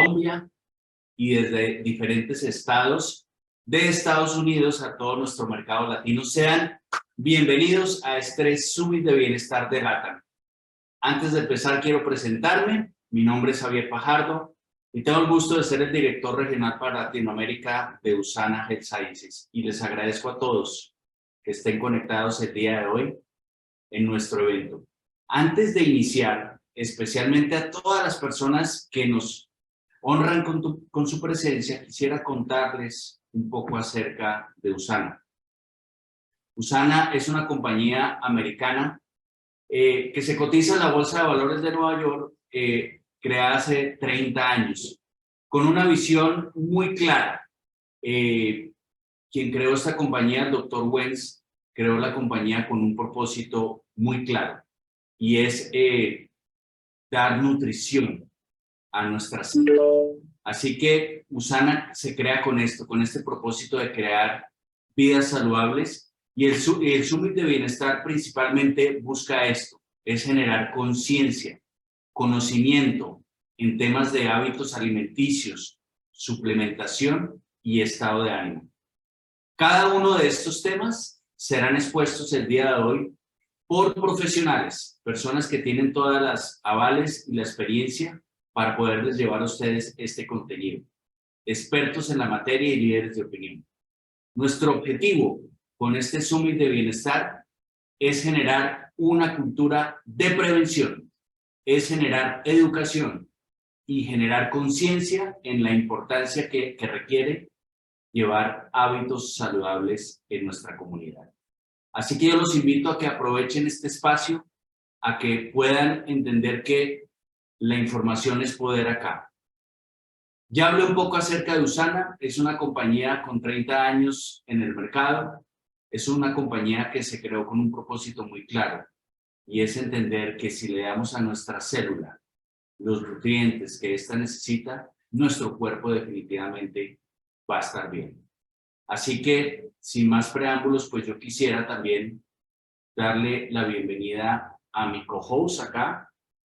Colombia y desde diferentes estados de Estados Unidos a todo nuestro mercado latino. Sean bienvenidos a este Summit de Bienestar de LATAM. Antes de empezar, quiero presentarme. Mi nombre es Javier Fajardo y tengo el gusto de ser el director regional para Latinoamérica de USANA Health Sciences. Y les agradezco a todos que estén conectados el día de hoy en nuestro evento. Antes de iniciar, especialmente a todas las personas que nos honran con su presencia, quisiera contarles un poco acerca de USANA. USANA es una compañía americana que se cotiza en la Bolsa de Valores de Nueva York, creada hace 30 años, con una visión muy clara. Quien creó esta compañía, el Dr. Wentz, creó la compañía con un propósito muy claro, y es dar nutrición a nuestra salud. Así que USANA se crea con esto, con este propósito de crear vidas saludables, y el Summit de Bienestar principalmente busca esto, es generar conciencia, conocimiento en temas de hábitos alimenticios, suplementación y estado de ánimo. Cada uno de estos temas serán expuestos el día de hoy por profesionales, personas que tienen todas las avales y la experiencia para poderles llevar a ustedes este contenido, expertos en la materia y líderes de opinión. Nuestro objetivo con este Summit de Bienestar es generar una cultura de prevención, es generar educación y generar conciencia en la importancia que requiere llevar hábitos saludables en nuestra comunidad. Así que yo los invito a que aprovechen este espacio, a que puedan entender que la información es poder acá. Ya hablé un poco acerca de USANA, es una compañía con 30 años en el mercado, es una compañía que se creó con un propósito muy claro, y es entender que si le damos a nuestra célula los nutrientes que ésta necesita, nuestro cuerpo definitivamente va a estar bien. Así que, sin más preámbulos, pues yo quisiera también darle la bienvenida a mi co-host acá.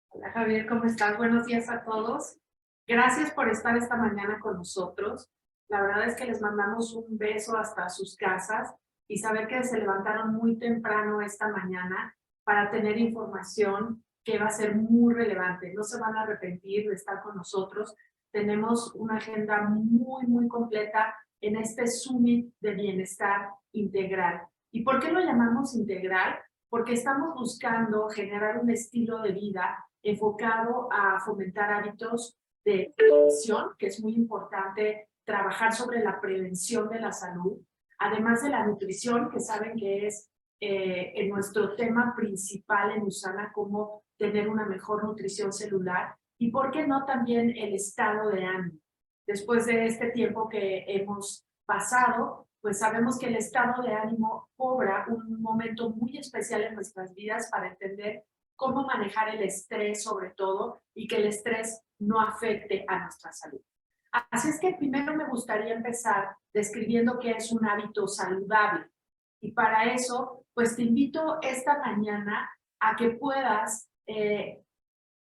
Hola Javier, ¿cómo estás? Buenos días a todos. Gracias por estar esta mañana con nosotros. La verdad es que les mandamos un beso hasta sus casas y saber que se levantaron muy temprano esta mañana para tener información que va a ser muy relevante. No se van a arrepentir de estar con nosotros. Tenemos una agenda muy completa en este Summit de Bienestar Integral. ¿Y por qué lo llamamos integral? Porque estamos buscando generar un estilo de vida enfocado a fomentar hábitos de prevención, que es muy importante trabajar sobre la prevención de la salud, además de la nutrición, que saben que es en nuestro tema principal en USANA, cómo tener una mejor nutrición celular, y por qué no también el estado de ánimo. Después de este tiempo que hemos pasado, pues sabemos que el estado de ánimo cobra un momento muy especial en nuestras vidas para entender cómo manejar el estrés sobre todo y que el estrés no afecte a nuestra salud. Así es que primero me gustaría empezar describiendo qué es un hábito saludable. Y para eso, pues te invito esta mañana a que puedas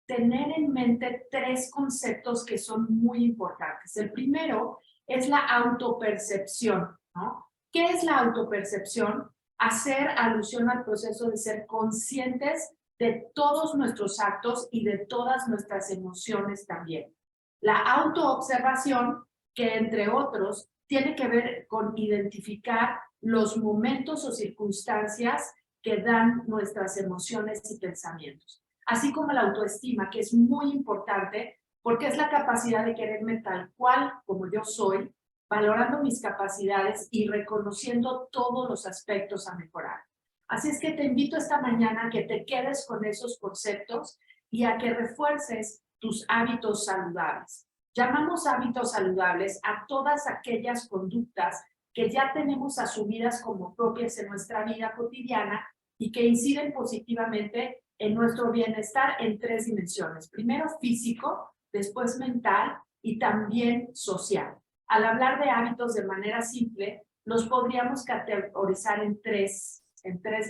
tener en mente 3 conceptos que son muy importantes. El primero es la autopercepción, ¿no? ¿Qué es la autopercepción? Hacer alusión al proceso de ser conscientes de todos nuestros actos y de todas nuestras emociones también. La autoobservación, que entre otros tiene que ver con identificar los momentos o circunstancias que dan nuestras emociones y pensamientos. Así como la autoestima, que es muy importante porque es la capacidad de quererme tal cual como yo soy, valorando mis capacidades y reconociendo todos los aspectos a mejorar. Así es que te invito esta mañana a que te quedes con esos conceptos y a que refuerces tus hábitos saludables. Llamamos hábitos saludables a todas aquellas conductas que ya tenemos asumidas como propias en nuestra vida cotidiana y que inciden positivamente en nuestro bienestar en 3 dimensiones. Primero físico, después mental y también social. Al hablar de hábitos de manera simple, los podríamos categorizar en tres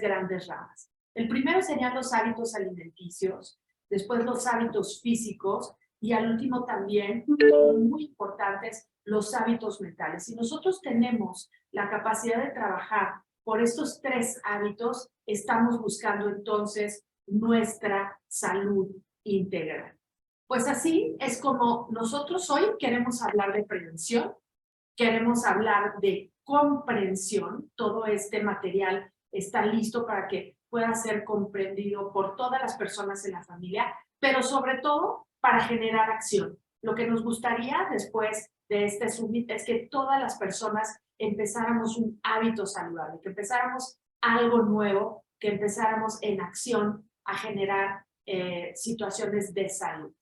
grandes ramas. El primero serían los hábitos alimenticios, después los hábitos físicos Y al último también, muy importantes, los hábitos mentales. Si nosotros tenemos la capacidad de trabajar por estos 3 hábitos, estamos buscando entonces nuestra salud integral. Pues así es como nosotros hoy queremos hablar de prevención, queremos hablar de comprensión. Todo este material está listo para que pueda ser comprendido por todas las personas en la familia, pero sobre todo para generar acción. Lo que nos gustaría después de este summit es que todas las personas empezáramos un hábito saludable, que empezáramos algo nuevo, que empezáramos en acción a generar situaciones de salud.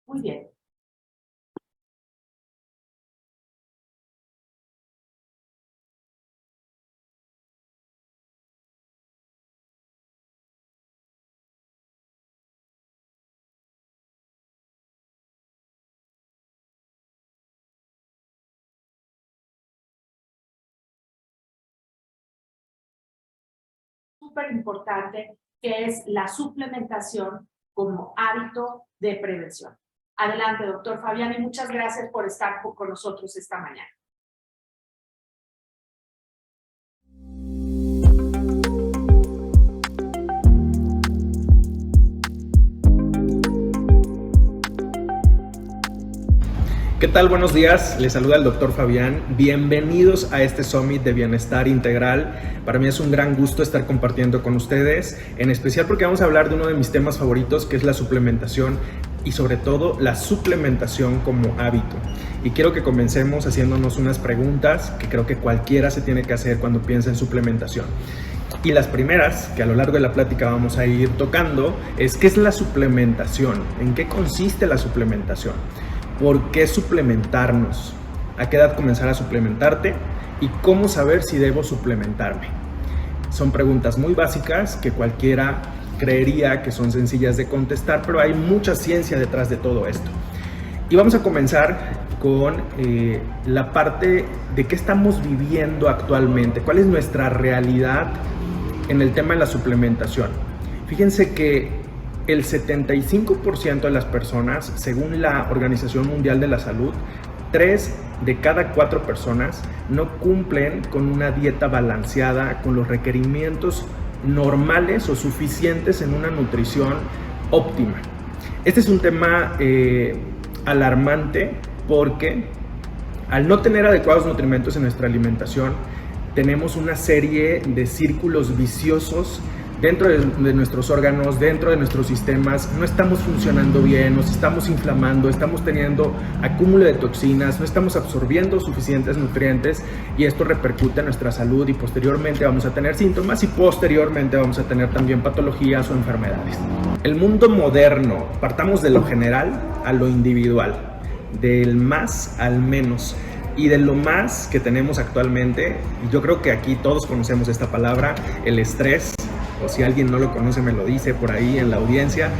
Muy bien. Súper importante, que es la suplementación como hábito de prevención. Adelante, doctor Fabián, y muchas gracias por estar con nosotros esta mañana. ¿Qué tal? Buenos días, les saluda el doctor Fabián. Bienvenidos a este Summit de Bienestar Integral. Para mí es un gran gusto estar compartiendo con ustedes, en especial porque vamos a hablar de uno de mis temas favoritos, que es la suplementación y sobre todo la suplementación como hábito. Y quiero que comencemos haciéndonos unas preguntas que creo que cualquiera se tiene que hacer cuando piensa en suplementación. Y las primeras, que a lo largo de la plática vamos a ir tocando, es ¿qué es la suplementación? ¿En qué consiste la suplementación? ¿Por qué suplementarnos? ¿A qué edad comenzar a suplementarte? ¿Y cómo saber si debo suplementarme? Son preguntas muy básicas que cualquiera creería que son sencillas de contestar, pero hay mucha ciencia detrás de todo esto. Y vamos a comenzar con la parte de qué estamos viviendo actualmente, cuál es nuestra realidad en el tema de la suplementación. Fíjense que el 75% de las personas, según la Organización Mundial de la Salud, 3 de cada 4 personas no cumplen con una dieta balanceada, con los requerimientos normales o suficientes en una nutrición óptima. Este es un tema alarmante porque al no tener adecuados nutrimentos en nuestra alimentación, tenemos una serie de círculos viciosos dentro de nuestros órganos, dentro de nuestros sistemas. No estamos funcionando bien, nos estamos inflamando, estamos teniendo acúmulo de toxinas, no estamos absorbiendo suficientes nutrientes y esto repercute en nuestra salud y posteriormente vamos a tener síntomas y posteriormente vamos a tener también patologías o enfermedades. El mundo moderno, partamos de lo general a lo individual, del más al menos. Y de lo más que tenemos actualmente, y yo creo que aquí todos conocemos esta palabra, el estrés, o si alguien no lo conoce me lo dice por ahí en la audiencia.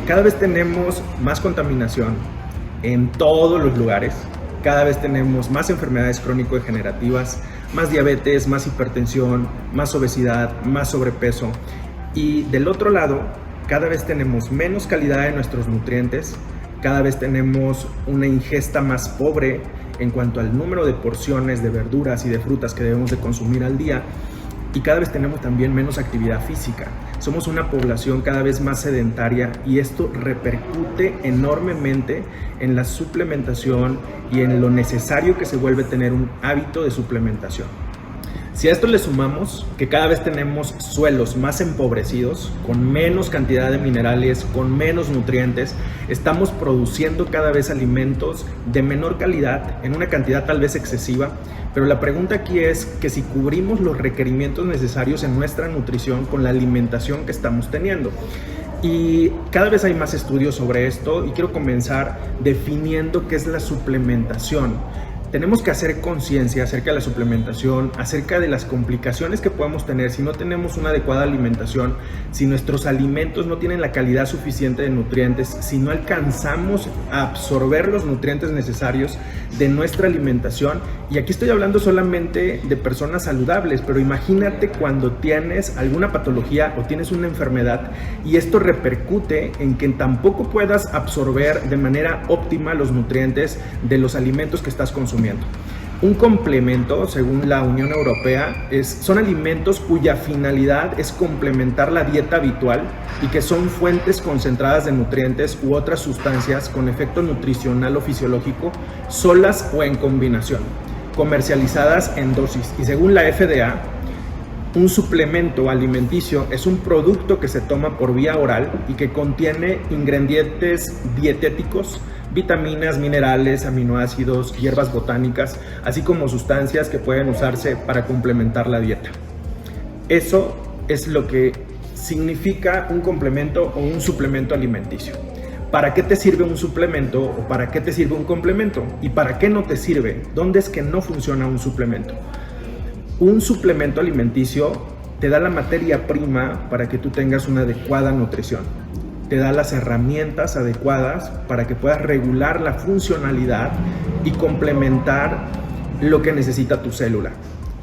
Cada vez tenemos más contaminación en todos los lugares, cada vez tenemos más enfermedades crónico-degenerativas, más diabetes, más hipertensión, más obesidad, más sobrepeso. Y del otro lado, cada vez tenemos menos calidad de nuestros nutrientes, cada vez tenemos una ingesta más pobre en cuanto al número de porciones de verduras y de frutas que debemos de consumir al día. Y cada vez tenemos también menos actividad física. Somos una población cada vez más sedentaria y esto repercute enormemente en la suplementación y en lo necesario que se vuelve tener un hábito de suplementación. Si a esto le sumamos que cada vez tenemos suelos más empobrecidos, con menos cantidad de minerales, con menos nutrientes, estamos produciendo cada vez alimentos de menor calidad, en una cantidad tal vez excesiva, pero la pregunta aquí es que si cubrimos los requerimientos necesarios en nuestra nutrición con la alimentación que estamos teniendo. Y cada vez hay más estudios sobre esto y quiero comenzar definiendo qué es la suplementación. tenemos que hacer conciencia acerca de la suplementación, acerca de las complicaciones que podemos tener si no tenemos una adecuada alimentación, si nuestros alimentos no tienen la calidad suficiente de nutrientes, si no alcanzamos a absorber los nutrientes necesarios de nuestra alimentación. Y aquí estoy hablando solamente de personas saludables, pero imagínate cuando tienes alguna patología o tienes una enfermedad y esto repercute en que tampoco puedas absorber de manera óptima los nutrientes de los alimentos que estás consumiendo. Un complemento, según la Unión Europea, son alimentos cuya finalidad es complementar la dieta habitual y que son fuentes concentradas de nutrientes u otras sustancias con efecto nutricional o fisiológico, solas o en combinación, comercializadas en dosis. Y según la FDA, un suplemento alimenticio es un producto que se toma por vía oral y que contiene ingredientes dietéticos, vitaminas, minerales, aminoácidos, hierbas botánicas, así como sustancias que pueden usarse para complementar la dieta. Eso es lo que significa un complemento o un suplemento alimenticio. ¿Para qué te sirve un suplemento o para qué te sirve un complemento? ¿Y para qué no te sirve? ¿Dónde es que no funciona un suplemento? Un suplemento alimenticio te da la materia prima para que tú tengas una adecuada nutrición. Te da las herramientas adecuadas para que puedas regular la funcionalidad y complementar lo que necesita tu célula.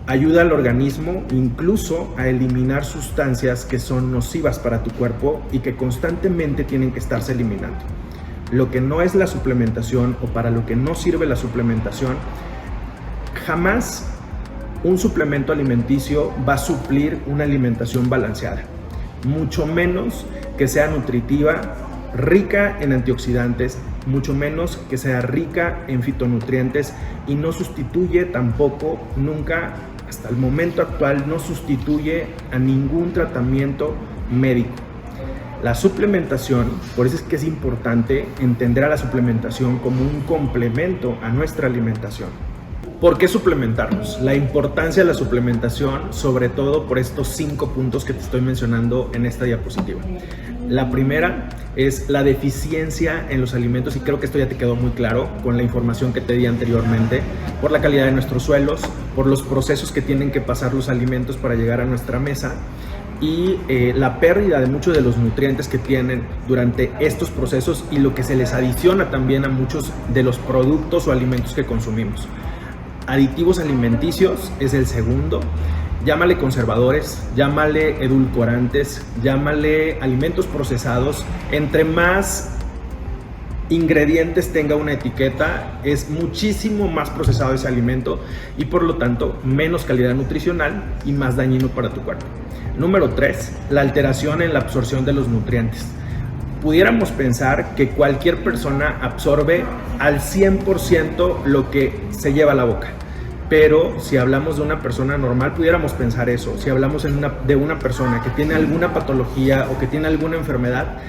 Ayuda al organismo incluso a eliminar sustancias que son nocivas para tu cuerpo y que constantemente tienen que estarse eliminando. Lo que no es la suplementación o para lo que no sirve la suplementación, jamás un suplemento alimenticio va a suplir una alimentación balanceada, mucho menos que sea nutritiva, rica en antioxidantes, mucho menos que sea rica en fitonutrientes, y no sustituye tampoco, nunca, hasta el momento actual, no sustituye a ningún tratamiento médico. La suplementación, por eso es que es importante entender a la suplementación como un complemento a nuestra alimentación. ¿Por qué suplementarnos? La importancia de la suplementación, sobre todo por estos 5 puntos que te estoy mencionando en esta diapositiva. La primera es la deficiencia en los alimentos, y creo que esto ya te quedó muy claro con la información que te di anteriormente, por la calidad de nuestros suelos, por los procesos que tienen que pasar los alimentos para llegar a nuestra mesa, y la pérdida de muchos de los nutrientes que tienen durante estos procesos y lo que se les adiciona también a muchos de los productos o alimentos que consumimos. Aditivos alimenticios es el segundo. Llámale conservadores, llámale edulcorantes, llámale alimentos procesados. Entre más ingredientes tenga una etiqueta, es muchísimo más procesado ese alimento y por lo tanto menos calidad nutricional y más dañino para tu cuerpo. Número 3, la alteración en la absorción de los nutrientes. Pudiéramos pensar que cualquier persona absorbe al 100% lo que se lleva a la boca. Pero si hablamos de una persona normal, pudiéramos pensar eso. Si hablamos de una persona que tiene alguna patología o que tiene alguna enfermedad,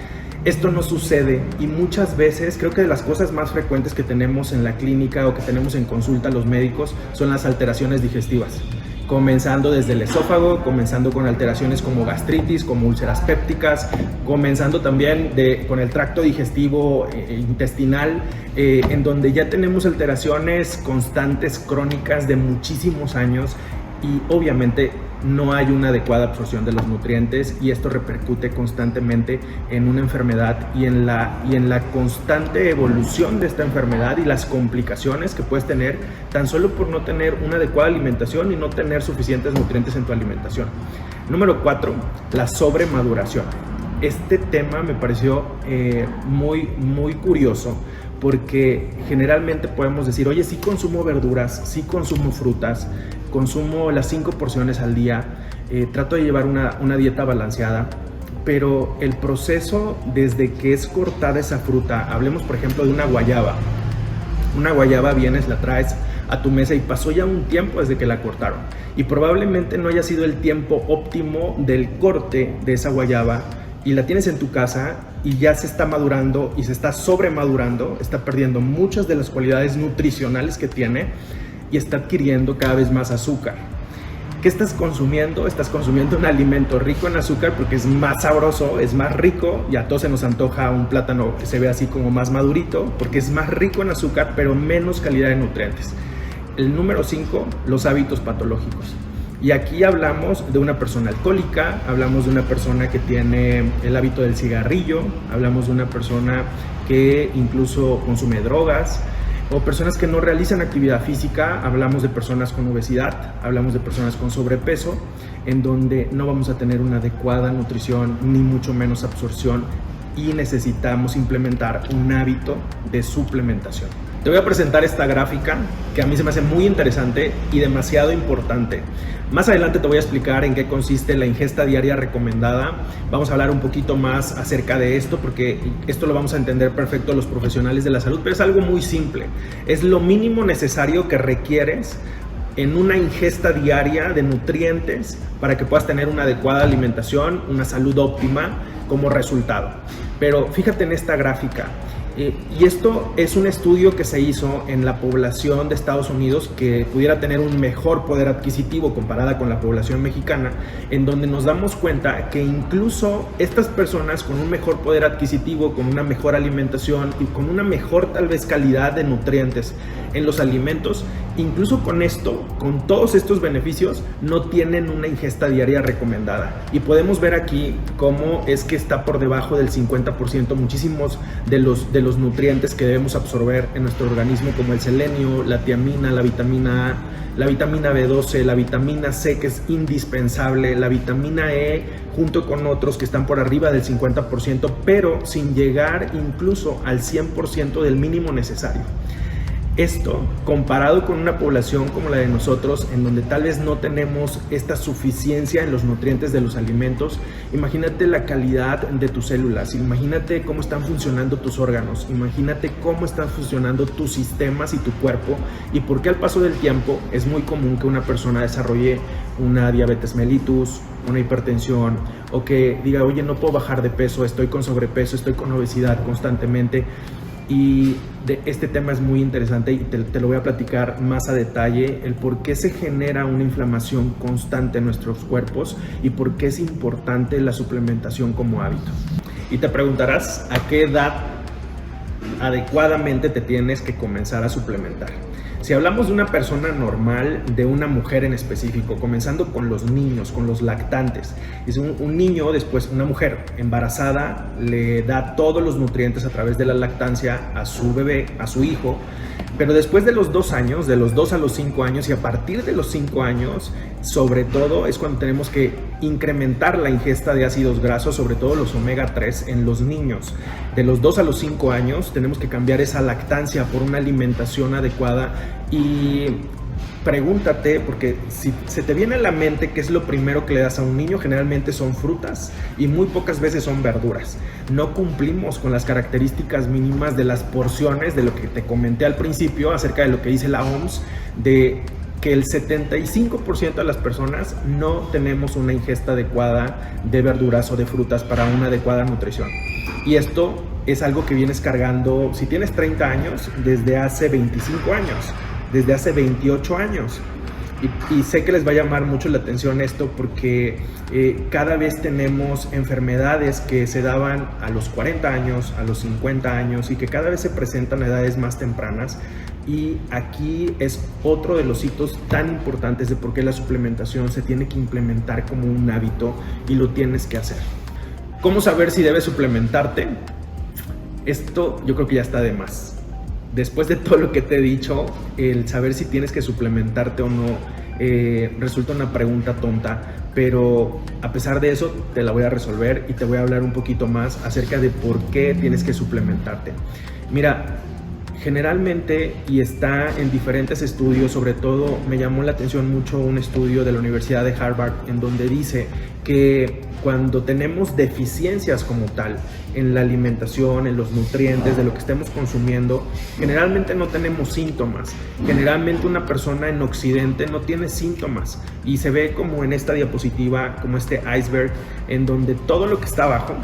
esto no sucede. Y muchas veces creo que de las cosas más frecuentes que tenemos en la clínica o que tenemos en consulta los médicos son las alteraciones digestivas. Comenzando desde el esófago, comenzando con alteraciones como gastritis, como úlceras pépticas, comenzando también con el tracto digestivo intestinal, en donde ya tenemos alteraciones constantes, crónicas de muchísimos años, y obviamente no hay una adecuada absorción de los nutrientes, y esto repercute constantemente en una enfermedad y en la constante evolución de esta enfermedad y las complicaciones que puedes tener tan solo por no tener una adecuada alimentación y no tener suficientes nutrientes en tu alimentación. Número 4, la sobremaduración. Este tema me pareció muy curioso, porque generalmente podemos decir, oye, sí consumo verduras, sí consumo frutas, consumo las 5 porciones al día, trato de llevar una dieta balanceada, pero el proceso desde que es cortada esa fruta, hablemos por ejemplo de una guayaba vienes, la traes a tu mesa y pasó ya un tiempo desde que la cortaron, y probablemente no haya sido el tiempo óptimo del corte de esa guayaba, y la tienes en tu casa y ya se está madurando y se está sobremadurando, está perdiendo muchas de las cualidades nutricionales que tiene y está adquiriendo cada vez más azúcar. ¿Qué estás consumiendo? Estás consumiendo un alimento rico en azúcar porque es más sabroso, es más rico, y a todos se nos antoja un plátano que se ve así como más madurito porque es más rico en azúcar pero menos calidad de nutrientes. El número 5, los hábitos patológicos. Y aquí hablamos de una persona alcohólica, hablamos de una persona que tiene el hábito del cigarrillo, hablamos de una persona que incluso consume drogas, o personas que no realizan actividad física, hablamos de personas con obesidad, hablamos de personas con sobrepeso, en donde no vamos a tener una adecuada nutrición, ni mucho menos absorción, y necesitamos implementar un hábito de suplementación. Te voy a presentar esta gráfica que a mí se me hace muy interesante y demasiado importante. Más adelante te voy a explicar en qué consiste la ingesta diaria recomendada. Vamos a hablar un poquito más acerca de esto porque esto lo vamos a entender perfecto los profesionales de la salud, pero es algo muy simple. Es lo mínimo necesario que requieres en una ingesta diaria de nutrientes para que puedas tener una adecuada alimentación, una salud óptima como resultado. Pero fíjate en esta gráfica. Y esto es un estudio que se hizo en la población de Estados Unidos que pudiera tener un mejor poder adquisitivo comparada con la población mexicana, en donde nos damos cuenta que incluso estas personas con un mejor poder adquisitivo, con una mejor alimentación y con una mejor tal vez calidad de nutrientes en los alimentos, incluso con esto, con todos estos beneficios, no tienen una ingesta diaria recomendada. Y podemos ver aquí cómo es que está por debajo del 50% muchísimos de los nutrientes que debemos absorber en nuestro organismo, como el selenio, la tiamina, la vitamina A, la vitamina B12, la vitamina C, que es indispensable, la vitamina E, junto con otros que están por arriba del 50%, pero sin llegar incluso al 100% del mínimo necesario. Esto, comparado con una población como la de nosotros, en donde tal vez no tenemos esta suficiencia en los nutrientes de los alimentos, imagínate la calidad de tus células, imagínate cómo están funcionando tus órganos, imagínate cómo están funcionando tus sistemas y tu cuerpo, y por qué al paso del tiempo es muy común que una persona desarrolle una diabetes mellitus, una hipertensión, o que diga, oye, no puedo bajar de peso, estoy con sobrepeso, estoy con obesidad constantemente. Y este tema es muy interesante y te lo voy a platicar más a detalle, el por qué se genera una inflamación constante en nuestros cuerpos y por qué es importante la suplementación como hábito. Y te preguntarás a qué edad adecuadamente te tienes que comenzar a suplementar. Si hablamos de una persona normal, de una mujer en específico, comenzando con los niños, con los lactantes, es un niño, después una mujer embarazada, le da todos los nutrientes a través de la lactancia a su bebé, a su hijo, pero después de los 2 años, de los 2 a los 5 años y a partir de los 5 años, sobre todo es cuando tenemos que incrementar la ingesta de ácidos grasos, sobre todo los omega 3 en los niños. De los 2 a los 5 años tenemos que cambiar esa lactancia por una alimentación adecuada. Y pregúntate, porque si se te viene a la mente qué es lo primero que le das a un niño, generalmente son frutas y muy pocas veces son verduras. No cumplimos con las características mínimas de las porciones, de lo que te comenté al principio acerca de lo que dice la OMS, de que el 75% de las personas no tenemos una ingesta adecuada de verduras o de frutas para una adecuada nutrición. Y esto es algo que vienes cargando, si tienes 30 años, desde hace 25 años, desde hace 28 años. Y sé que les va a llamar mucho la atención esto porque cada vez tenemos enfermedades que se daban a los 40 años, a los 50 años y que cada vez se presentan a edades más tempranas. Y aquí es otro de los hitos tan importantes de por qué la suplementación se tiene que implementar como un hábito y lo tienes que hacer. ¿Cómo saber si debes suplementarte? Esto yo creo que ya está de más. Después de todo lo que te he dicho, el saber si tienes que suplementarte o no resulta una pregunta tonta, pero a pesar de eso te la voy a resolver y te voy a hablar un poquito más acerca de por qué tienes que suplementarte. Mira, generalmente, y está en diferentes estudios, sobre todo me llamó la atención mucho un estudio de la Universidad de Harvard en donde dice que cuando tenemos deficiencias como tal en la alimentación, en los nutrientes de lo que estemos consumiendo, generalmente no tenemos síntomas. Generalmente una persona en Occidente no tiene síntomas y se ve como en esta diapositiva, como este iceberg, en donde todo lo que está abajo,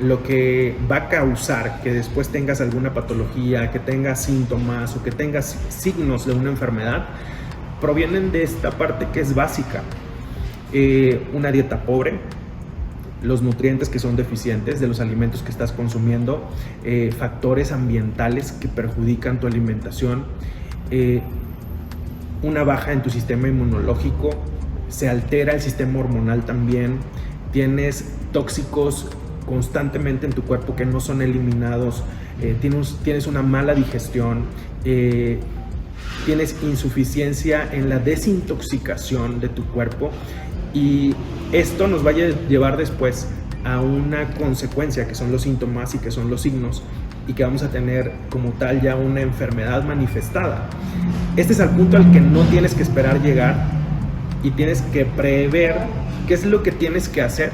lo que va a causar que después tengas alguna patología, que tengas síntomas o que tengas signos de una enfermedad, provienen de esta parte que es básica. Una dieta pobre, los nutrientes que son deficientes de los alimentos que estás consumiendo, factores ambientales que perjudican tu alimentación, una baja en tu sistema inmunológico, se altera el sistema hormonal también, tienes tóxicos constantemente en tu cuerpo que no son eliminados, tienes una mala digestión, tienes insuficiencia en la desintoxicación de tu cuerpo, y esto nos va a llevar después a una consecuencia que son los síntomas y que son los signos, y que vamos a tener como tal ya una enfermedad manifestada. Este es el punto al que no tienes que esperar llegar y tienes que prever qué es lo que tienes que hacer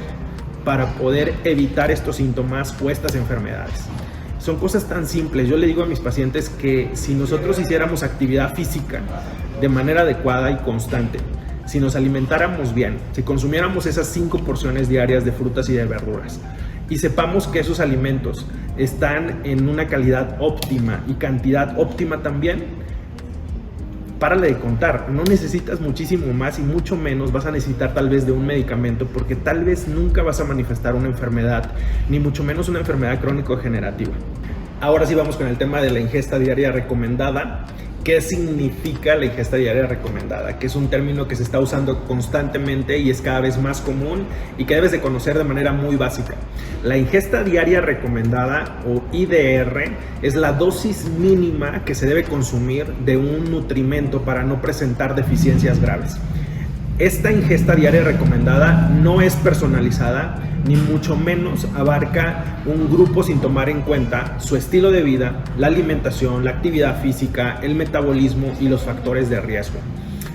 para poder evitar estos síntomas o estas enfermedades. Son cosas tan simples. Yo le digo a mis pacientes que si nosotros hiciéramos actividad física de manera adecuada y constante, si nos alimentáramos bien, si consumiéramos esas 5 porciones diarias de frutas y de verduras, y sepamos que esos alimentos están en una calidad óptima y cantidad óptima también, párale de contar. No necesitas muchísimo más y mucho menos vas a necesitar tal vez de un medicamento, porque tal vez nunca vas a manifestar una enfermedad, ni mucho menos una enfermedad crónico-degenerativa. Ahora sí vamos con el tema de la ingesta diaria recomendada. ¿Qué significa la ingesta diaria recomendada? Que es un término que se está usando constantemente y es cada vez más común y que debes de conocer de manera muy básica. La ingesta diaria recomendada, o IDR, es la dosis mínima que se debe consumir de un nutrimento para no presentar deficiencias graves. Esta ingesta diaria recomendada no es personalizada, ni mucho menos abarca un grupo sin tomar en cuenta su estilo de vida, la alimentación, la actividad física, el metabolismo y los factores de riesgo.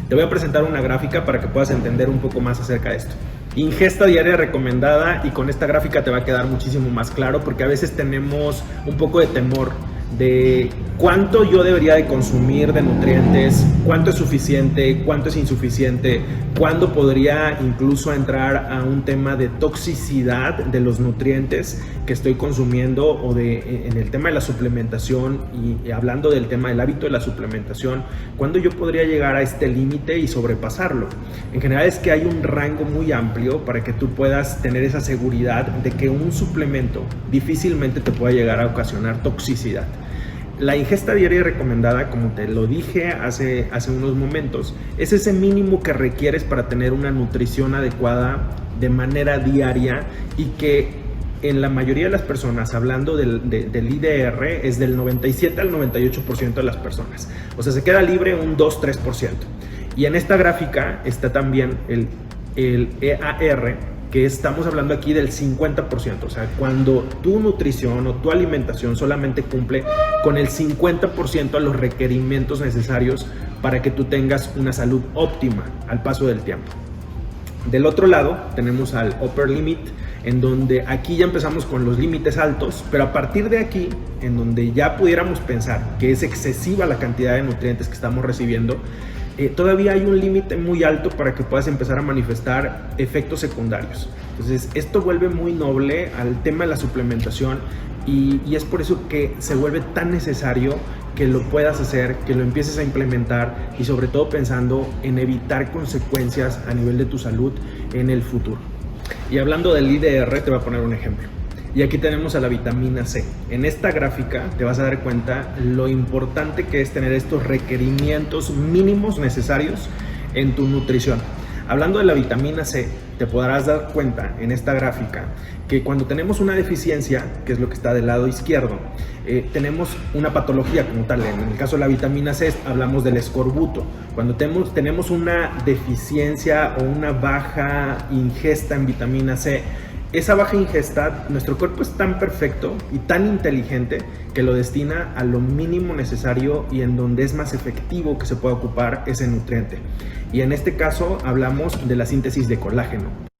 Te voy a presentar una gráfica para que puedas entender un poco más acerca de esto. Ingesta diaria recomendada, y con esta gráfica te va a quedar muchísimo más claro, porque a veces tenemos un poco de temor de cuánto yo debería de consumir de nutrientes, cuánto es suficiente, cuánto es insuficiente, cuándo podría incluso entrar a un tema de toxicidad de los nutrientes que estoy consumiendo, o en el tema de la suplementación, y hablando del tema del hábito de la suplementación, cuándo yo podría llegar a este límite y sobrepasarlo. En general es que hay un rango muy amplio para que tú puedas tener esa seguridad de que un suplemento difícilmente te pueda llegar a ocasionar toxicidad. La ingesta diaria recomendada, como te lo dije hace unos momentos, es ese mínimo que requieres para tener una nutrición adecuada de manera diaria, y que en la mayoría de las personas, hablando del IDR, es del 97 al 98% de las personas. O sea, se queda libre un 2-3%. Y en esta gráfica está también el EAR, que estamos hablando aquí del 50%, o sea, cuando tu nutrición o tu alimentación solamente cumple con el 50% de los requerimientos necesarios para que tú tengas una salud óptima al paso del tiempo. Del otro lado tenemos al upper limit, en donde aquí ya empezamos con los límites altos, pero a partir de aquí, en donde ya pudiéramos pensar que es excesiva la cantidad de nutrientes que estamos recibiendo, todavía hay un límite muy alto para que puedas empezar a manifestar efectos secundarios. Entonces, esto vuelve muy noble al tema de la suplementación, y es por eso que se vuelve tan necesario que lo puedas hacer, que lo empieces a implementar, y sobre todo pensando en evitar consecuencias a nivel de tu salud en el futuro. Y hablando del IDR, te voy a poner un ejemplo. Y aquí tenemos a la vitamina C. En esta gráfica te vas a dar cuenta lo importante que es tener estos requerimientos mínimos necesarios en tu nutrición. Hablando de la vitamina C, te podrás dar cuenta en esta gráfica que cuando tenemos una deficiencia, que es lo que está del lado izquierdo, tenemos una patología como tal. En el caso de la vitamina C hablamos del escorbuto. Cuando tenemos una deficiencia o una baja ingesta en vitamina C, esa baja ingesta, nuestro cuerpo es tan perfecto y tan inteligente que lo destina a lo mínimo necesario y en donde es más efectivo que se pueda ocupar ese nutriente. Y en este caso hablamos de la síntesis de colágeno.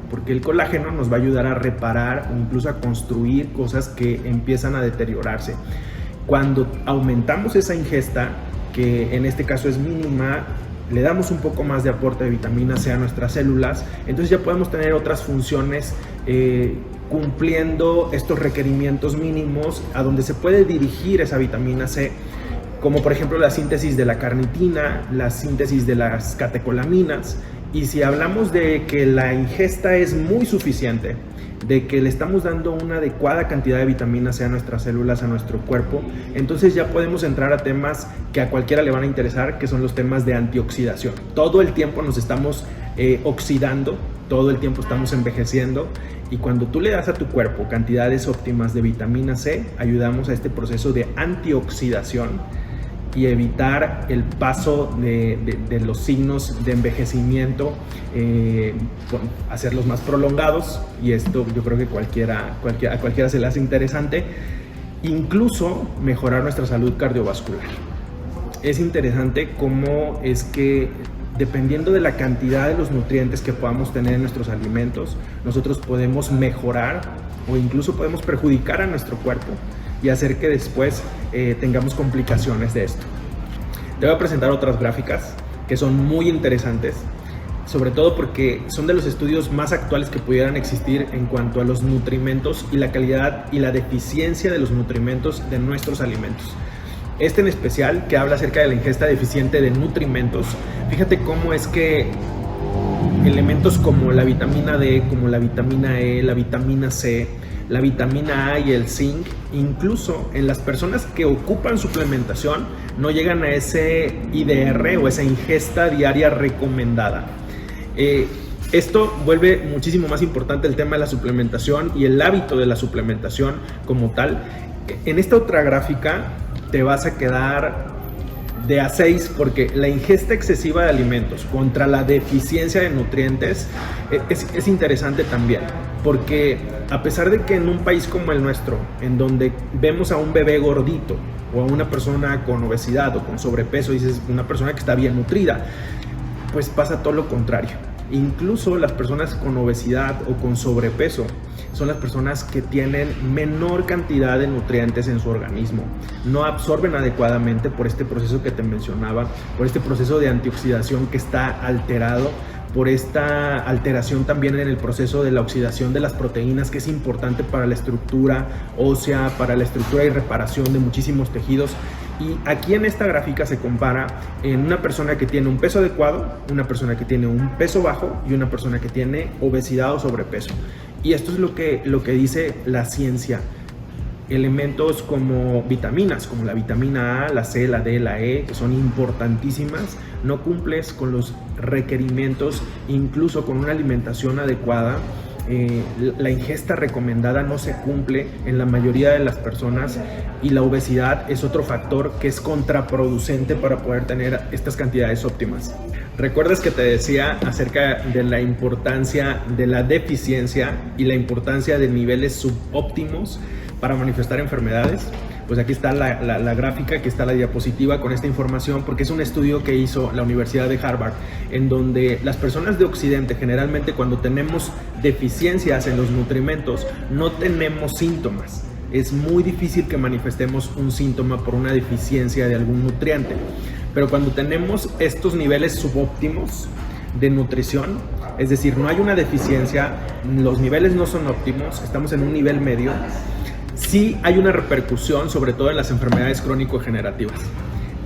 Porque el colágeno nos va a ayudar a reparar o incluso a construir cosas que empiezan a deteriorarse. Cuando aumentamos esa ingesta, que en este caso es mínima, le damos un poco más de aporte de vitamina C a nuestras células, entonces ya podemos tener otras funciones cumpliendo estos requerimientos mínimos a donde se puede dirigir esa vitamina C, como por ejemplo la síntesis de la carnitina, la síntesis de las catecolaminas, Y si hablamos de que la ingesta es muy suficiente, de que le estamos dando una adecuada cantidad de vitamina C a nuestras células, a nuestro cuerpo, entonces ya podemos entrar a temas que a cualquiera le van a interesar, que son los temas de antioxidación. Todo el tiempo nos estamos oxidando, todo el tiempo estamos envejeciendo, y cuando tú le das a tu cuerpo cantidades óptimas de vitamina C, ayudamos a este proceso de antioxidación y evitar el paso de los signos de envejecimiento, hacerlos más prolongados, y esto yo creo que a cualquiera se le hace interesante, incluso mejorar nuestra salud cardiovascular. Es interesante cómo es que dependiendo de la cantidad de los nutrientes que podamos tener en nuestros alimentos, nosotros podemos mejorar o incluso podemos perjudicar a nuestro cuerpo y hacer que después tengamos complicaciones de esto. Te voy a presentar otras gráficas que son muy interesantes, sobre todo porque son de los estudios más actuales que pudieran existir en cuanto a los nutrimentos y la calidad y la deficiencia de los nutrimentos de nuestros alimentos. Este en especial, que habla acerca de la ingesta deficiente de nutrimentos. Fíjate cómo es que elementos como la vitamina D, como la vitamina E, la vitamina C, la vitamina A y el zinc, incluso en las personas que ocupan suplementación, no llegan a ese IDR o esa ingesta diaria recomendada. Esto vuelve muchísimo más importante el tema de la suplementación y el hábito de la suplementación como tal. En esta otra gráfica te vas a quedar de a 6 porque la ingesta excesiva de alimentos contra la deficiencia de nutrientes es interesante también, porque a pesar de que en un país como el nuestro, en donde vemos a un bebé gordito o a una persona con obesidad o con sobrepeso, dices una persona que está bien nutrida, pues pasa todo lo contrario. Incluso las personas con obesidad o con sobrepeso son las personas que tienen menor cantidad de nutrientes en su organismo, no absorben adecuadamente por este proceso que te mencionaba, por este proceso de antioxidación que está alterado, por esta alteración también en el proceso de la oxidación de las proteínas, que es importante para la estructura ósea, para la estructura y reparación de muchísimos tejidos. Y aquí en esta gráfica se compara en una persona que tiene un peso adecuado, una persona que tiene un peso bajo y una persona que tiene obesidad o sobrepeso. Y esto es lo que dice la ciencia. Elementos como vitaminas, como la vitamina A, la C, la D, la E, que son importantísimas, no cumples con los requerimientos, incluso con una alimentación adecuada. La ingesta recomendada no se cumple en la mayoría de las personas, y la obesidad es otro factor que es contraproducente para poder tener estas cantidades óptimas. ¿Recuerdas que te decía acerca de la importancia de la deficiencia y la importancia de niveles subóptimos para manifestar enfermedades? Pues aquí está la gráfica, aquí está la diapositiva con esta información, porque es un estudio que hizo la Universidad de Harvard, en donde las personas de Occidente generalmente cuando tenemos deficiencias en los nutrimentos no tenemos síntomas. Es muy difícil que manifestemos un síntoma por una deficiencia de algún nutriente, pero cuando tenemos estos niveles subóptimos de nutrición, es decir, no hay una deficiencia, los niveles no son óptimos, estamos en un nivel medio, sí hay una repercusión, sobre todo en las enfermedades crónico-degenerativas.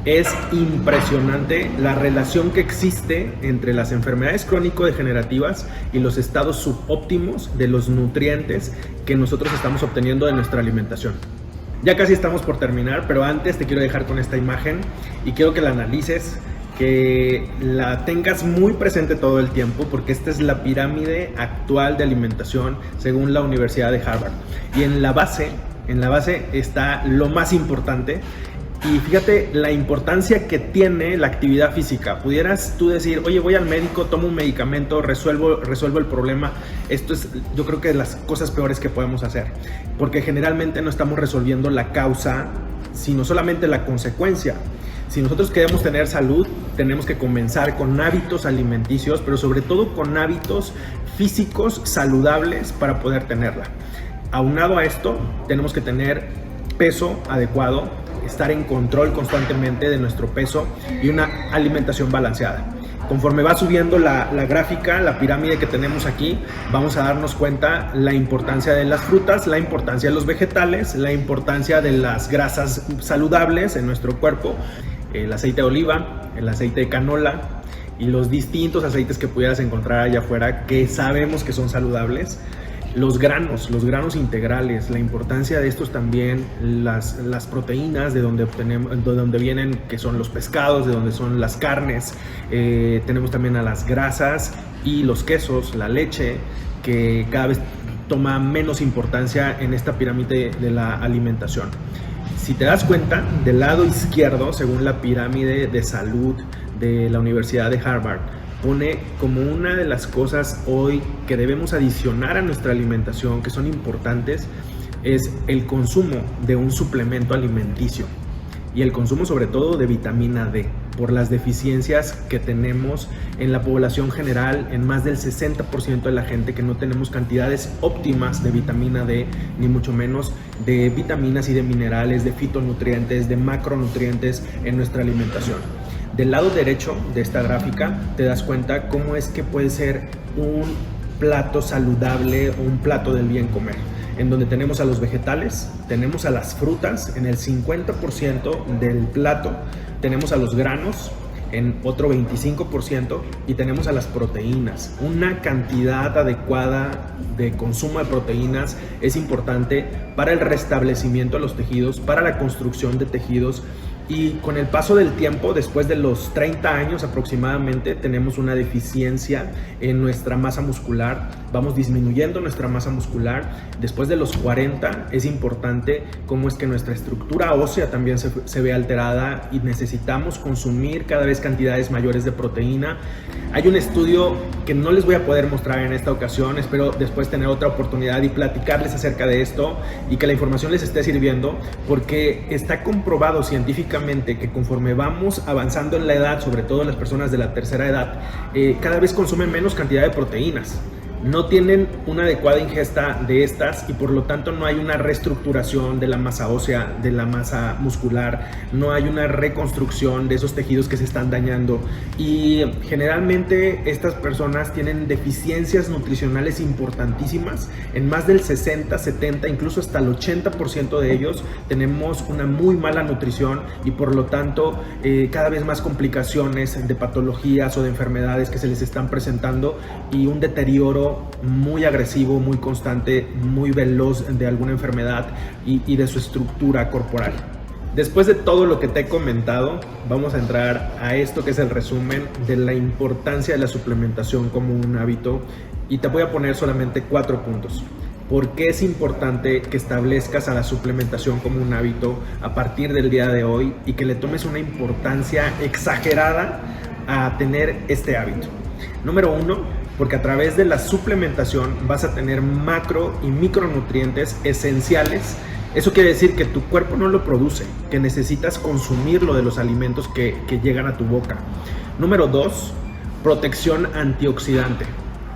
Es impresionante la relación que existe entre las enfermedades crónico-degenerativas y los estados subóptimos de los nutrientes que nosotros estamos obteniendo de nuestra alimentación. Ya casi estamos por terminar, pero antes te quiero dejar con esta imagen y quiero que la analices, que la tengas muy presente todo el tiempo, porque esta es la pirámide actual de alimentación según la Universidad de Harvard. Y en la base está lo más importante. Y fíjate la importancia que tiene la actividad física. Pudieras tú decir, oye, voy al médico, tomo un medicamento, resuelvo el problema. Esto es, yo creo que de las cosas peores que podemos hacer, porque generalmente no estamos resolviendo la causa, sino solamente la consecuencia. Si nosotros queremos tener salud, tenemos que comenzar con hábitos alimenticios, pero sobre todo con hábitos físicos saludables para poder tenerla. Aunado a esto, tenemos que tener peso adecuado, estar en control constantemente de nuestro peso y una alimentación balanceada. Conforme va subiendo la gráfica, la pirámide que tenemos aquí, vamos a darnos cuenta la importancia de las frutas, la importancia de los vegetales, la importancia de las grasas saludables en nuestro cuerpo, el aceite de oliva, el aceite de canola, y los distintos aceites que pudieras encontrar allá afuera que sabemos que son saludables. Los granos integrales, la importancia de estos también, las proteínas de donde vienen, que son los pescados, de donde son las carnes, tenemos también a las grasas y los quesos, la leche, que cada vez toma menos importancia en esta pirámide de la alimentación. Si te das cuenta, del lado izquierdo, según la pirámide de salud de la Universidad de Harvard, pone como una de las cosas hoy que debemos adicionar a nuestra alimentación, que son importantes, es el consumo de un suplemento alimenticio y el consumo sobre todo de vitamina D, por las deficiencias que tenemos en la población general, en más del 60% de la gente, que no tenemos cantidades óptimas de vitamina D, ni mucho menos de vitaminas y de minerales, de fitonutrientes, de macronutrientes en nuestra alimentación. Del lado derecho de esta gráfica te das cuenta cómo es que puede ser un plato saludable o un plato del bien comer, en donde tenemos a los vegetales, tenemos a las frutas en el 50% del plato, tenemos a los granos en otro 25% y tenemos a las proteínas. Una cantidad adecuada de consumo de proteínas es importante para el restablecimiento de los tejidos, para la construcción de tejidos. Y con el paso del tiempo, después de los 30 años aproximadamente, tenemos una deficiencia en nuestra masa muscular. Vamos disminuyendo nuestra masa muscular. Después de los 40 es importante cómo es que nuestra estructura ósea también se ve alterada y necesitamos consumir cada vez cantidades mayores de proteína. Hay un estudio que no les voy a poder mostrar en esta ocasión. Espero después tener otra oportunidad y platicarles acerca de esto y que la información les esté sirviendo, porque está comprobado científicamente que conforme vamos avanzando en la edad, sobre todo las personas de la tercera edad, cada vez consumen menos cantidad de proteínas. No tienen una adecuada ingesta de estas y por lo tanto no hay una reestructuración de la masa ósea, de la masa muscular, no hay una reconstrucción de esos tejidos que se están dañando y generalmente estas personas tienen deficiencias nutricionales importantísimas. En más del 60, 70, incluso hasta el 80% de ellos tenemos una muy mala nutrición y por lo tanto cada vez más complicaciones de patologías o de enfermedades que se les están presentando y un deterioro muy agresivo, muy constante, muy veloz de alguna enfermedad y de su estructura corporal. Después de todo lo que te he comentado, vamos a entrar a esto que es el resumen de la importancia de la suplementación como un hábito y te voy a poner solamente 4 puntos. ¿Por qué es importante que establezcas a la suplementación como un hábito a partir del día de hoy y que le tomes una importancia exagerada a tener este hábito? Número 1, porque a través de la suplementación vas a tener macro y micronutrientes esenciales. Eso quiere decir que tu cuerpo no lo produce, que necesitas consumirlo de los alimentos que llegan a tu boca. Número 2, protección antioxidante.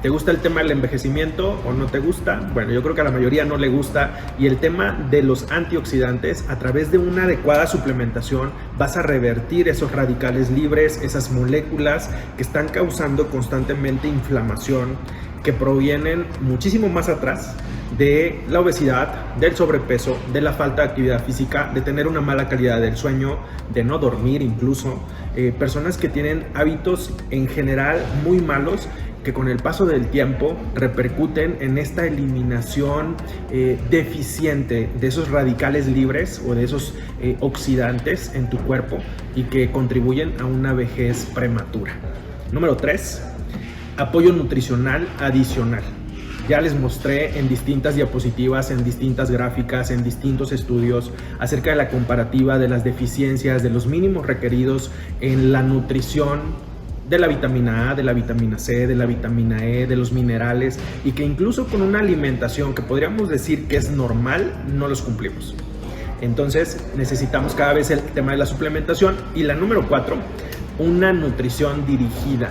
¿Te gusta el tema del envejecimiento o no te gusta? Bueno, yo creo que a la mayoría no le gusta. Y el tema de los antioxidantes, a través de una adecuada suplementación, vas a revertir esos radicales libres, esas moléculas que están causando constantemente inflamación, que provienen muchísimo más atrás de la obesidad, del sobrepeso, de la falta de actividad física, de tener una mala calidad del sueño, de no dormir incluso. Personas que tienen hábitos en general muy malos, que con el paso del tiempo repercuten en esta eliminación deficiente de esos radicales libres o de esos oxidantes en tu cuerpo y que contribuyen a una vejez prematura. Número 3, apoyo nutricional adicional. Ya les mostré en distintas diapositivas, en distintas gráficas, en distintos estudios acerca de la comparativa de las deficiencias, de los mínimos requeridos en la nutrición, de la vitamina A, de la vitamina C, de la vitamina E, de los minerales y que incluso con una alimentación que podríamos decir que es normal, no los cumplimos. Entonces necesitamos cada vez el tema de la suplementación. Y la número 4, una nutrición dirigida.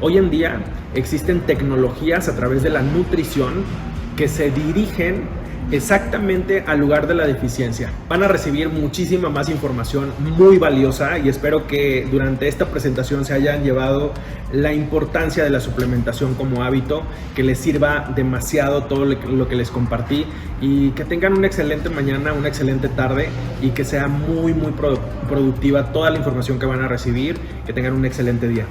Hoy en día existen tecnologías a través de la nutrición que se dirigen exactamente al lugar de la deficiencia. Van a recibir muchísima más información muy valiosa y espero que durante esta presentación se hayan llevado la importancia de la suplementación como hábito, que les sirva demasiado todo lo que les compartí y que tengan una excelente mañana, una excelente tarde y que sea muy productiva toda la información que van a recibir. Que tengan un excelente día.